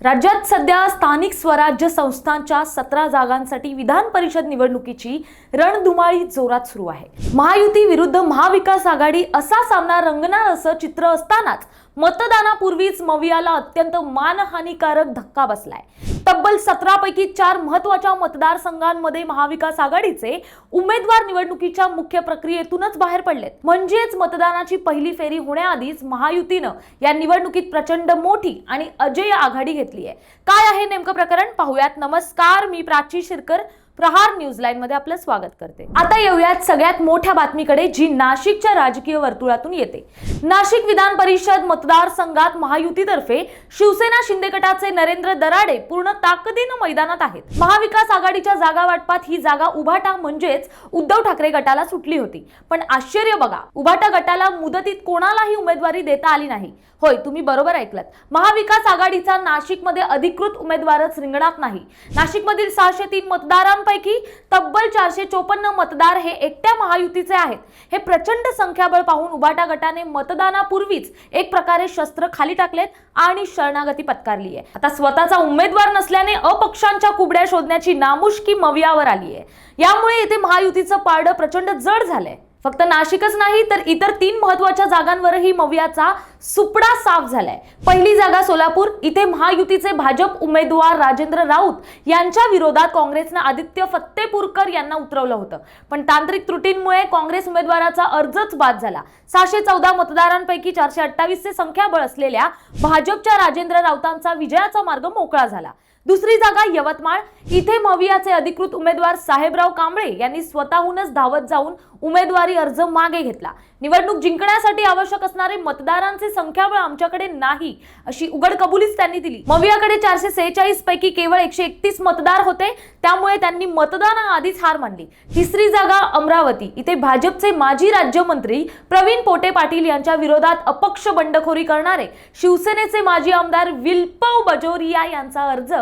राज्यात सध्या स्थानिक स्वराज्य संस्थांच्या 17 जागांसाठी विधान परिषद निवडणुकीची रणधुमाळी जोरात सुरू आहे। महायुती विरुद्ध महाविकास आघाडी असा सामना रंगणार असं चित्र असतानाच मतदानापूर्वीच मवियाला अत्यंत मानहानिकारक धक्का बसलाय। तब्बल 17 पैकी 4 महत्त्वाच्या मतदारसंघांमध्ये महाविकास आघाडीचे उमेदवार निवडणुकीच्या मुख्य प्रक्रियेतूनच बाहेर पडलेत। म्हणजेच मतदानाची पहिली फेरी होण्याआधीच महायुतीनं या निवडणुकीत प्रचंड मोठी आणि अजय आघाडी घेतली आहे। काय आहे नेमकं प्रकरण पाहूयात। नमस्कार, मी प्राची शिरकर, प्रहार न्यूज लाईन मध्ये आपलं स्वागत करते। आता येऊयात सगळ्यात मोठ्या बातमीकडे, जी नाशिकच्या राजकीय वर्तुळातून येते। नाशिक विधान परिषद मतदारसंघात महायुतीतर्फे शिवसेना शिंदे गटाचे नरेंद्र दराडे पूर्ण ताकदीने मैदानात आहेत। महाविकास आघाडीच्या जागा वाटपात ही जागा उभाटा म्हणजेच उद्धव ठाकरे गटाला सुटली होती। पण आश्चर्य बघा, उभाटा गटाला मुदतीत कोणालाही उमेदवारी देता आली नाही। होय, तुम्ही बरोबर ऐकलत, महाविकास आघाडीचा नाशिकमध्ये अधिकृत उमेदवारच रिंगणात नाही। नाशिकमधील 603 मतदारांपैकी तब्बल 454 मतदार हे एकट्या महायुतीचे आहेत। हे प्रचंड संख्याबळ पाहून उभाटा गटाने मतदानापूर्वीच एक प्रकारे शस्त्र खाली टाकलेत आणि शरणागती पत्करली आहे। आता स्वतःचा उमेदवार नसल्याने अपक्षांच्या कुबड्या शोधण्याची नामुष्की मवियावर आली आहे। यामुळे येथे महायुतीचं पारडं प्रचंड जड झालंय। फक्त नाशिकच नाही तर इतर 3 महत्त्वाच्या जागांवरही मवियाचा सुपडा साफ झालाय। पहिली जागा सोलापूर, इथे महायुतीचे भाजप उमेदवार राजेंद्र राऊत यांच्या विरोधात काँग्रेसने आदित्य फत्तेपूरकर यांना उतरवलं होतं, पण तांत्रिक त्रुटींमुळे काँग्रेस उमेदवाराचा अर्जच बाद झाला। 614 मतदारांपैकी 428 चे संख्याबळ असलेल्या भाजपच्या राजेंद्र राऊतांचा विजयाचा मार्ग मोकळा झाला। दुसरी जागा यवतमाळ, इथे मवियाचे अधिकृत उमेदवार साहेबराव कांबळे यांनी स्वतःहूनच धावत जाऊन उमेदवारी अर्ज मागे घेतला। निवडणूक जिंकण्यासाठी आवश्यक असणारे मतदारांचे संख्याबळ आमच्याकडे नाही अशी उघड कबुलीच त्यांनी दिली। मवियाकडे 446 पैकी केवळ 131 मतदार होते, त्यामुळे त्यांनी मतदानाआधीच हार मानली। तिसरी जागा अमरावती, इथे भाजपचे माजी राज्यमंत्री प्रवीण पोटे पाटील यांच्या विरोधात अपक्ष बंडखोरी करणारे शिवसेनेचे माजी आमदार विल्पव बजोरिया यांचा अर्ज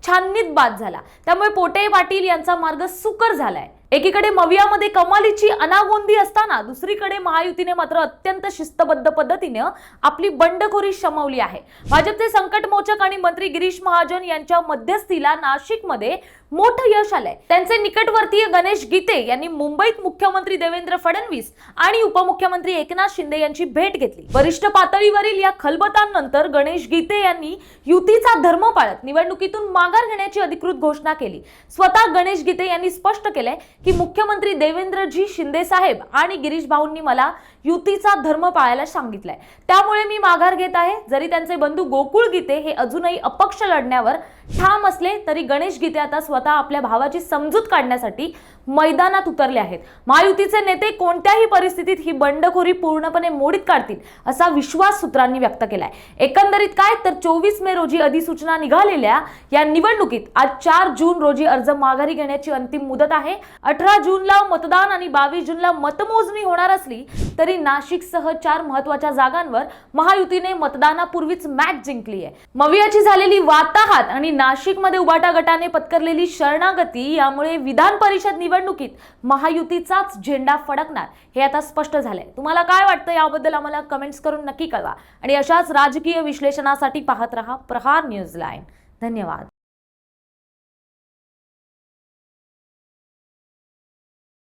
छाननीत बाद झाला। त्यामुळे पोटे पाटील यांचा मार्ग सुकर झालाय। एकीकडे मवियामध्ये कमालीची अनागोंदी असताना दुसरीकडे महायुतीने मात्र अत्यंत शिस्तबद्ध पद्धतीने आपली बंडखोरी शमवली आहे। भाजपचे संकटमोचक आणि मंत्री गिरीश महाजन यांच्या मध्यस्थीला नाशिकमध्ये मोठं यश आलंय। त्यांचे निकटवर्तीय गणेश गीते यांनी मुंबईत मुख्यमंत्री देवेंद्र फडणवीस आणि उपमुख्यमंत्री एकनाथ शिंदे यांची भेट घेतली। वरिष्ठ पातळीवरील या खलबतांनंतर गणेश गीते यांनी युतीचा धर्म पाळत निवडणुकीतून माघार घेण्याची अधिकृत घोषणा केली। स्वतः गणेश गीते यांनी स्पष्ट केलंय की मुख्यमंत्री देवेंद्रजी शिंदे साहेब आणि गिरीश भाऊंनी मला युतीचा धर्म पाळायला सांगितलंय, त्यामुळे मी माघार घेत आहे। जरी त्यांचे बंधू गोकुळ गीते हे अजूनही अपक्ष लढण्यावर ठाम असले तरी गणेश गीते आता स्वतः आपल्या भावाची समजूत काढण्यासाठी मैदानात उतरले आहेत। महायुतीचे नेते कोणत्याही परिस्थितीत ही बंडखोरी पूर्णपणे मोडीत काढतील असा विश्वास सूत्रांनी व्यक्त केलाय। एकंदरीत काय तर 24 मे रोजी अधिसूचना निघालेल्या या निवडणुकीत आज 4 जून रोजी अर्ज माघारी घेण्याची अंतिम मुदत आहे। 18 जूनला मतदान आणि 22 जूनला मतमोजणी होणार असली तरी नाशिकसह 4 महत्त्वाच्या जागांवर महायुतीने मतदानापूर्वीच मॅच जिंकली आहे। मवियाची झालेली वाताहत आणि नाशिकमध्ये उभाटा गटाने पत्करलेली शरणागती यामुळे विधान परिषद निवडणुकीत महायुतीचाच झेंडा फडकणार हे आता स्पष्ट झालंय। तुम्हाला काय वाटतं याबद्दल आम्हाला कमेंट्स करून नक्की कळवा आणि अशाच राजकीय विश्लेषणासाठी पाहत रहा प्रहार न्यूज लाईन। धन्यवाद।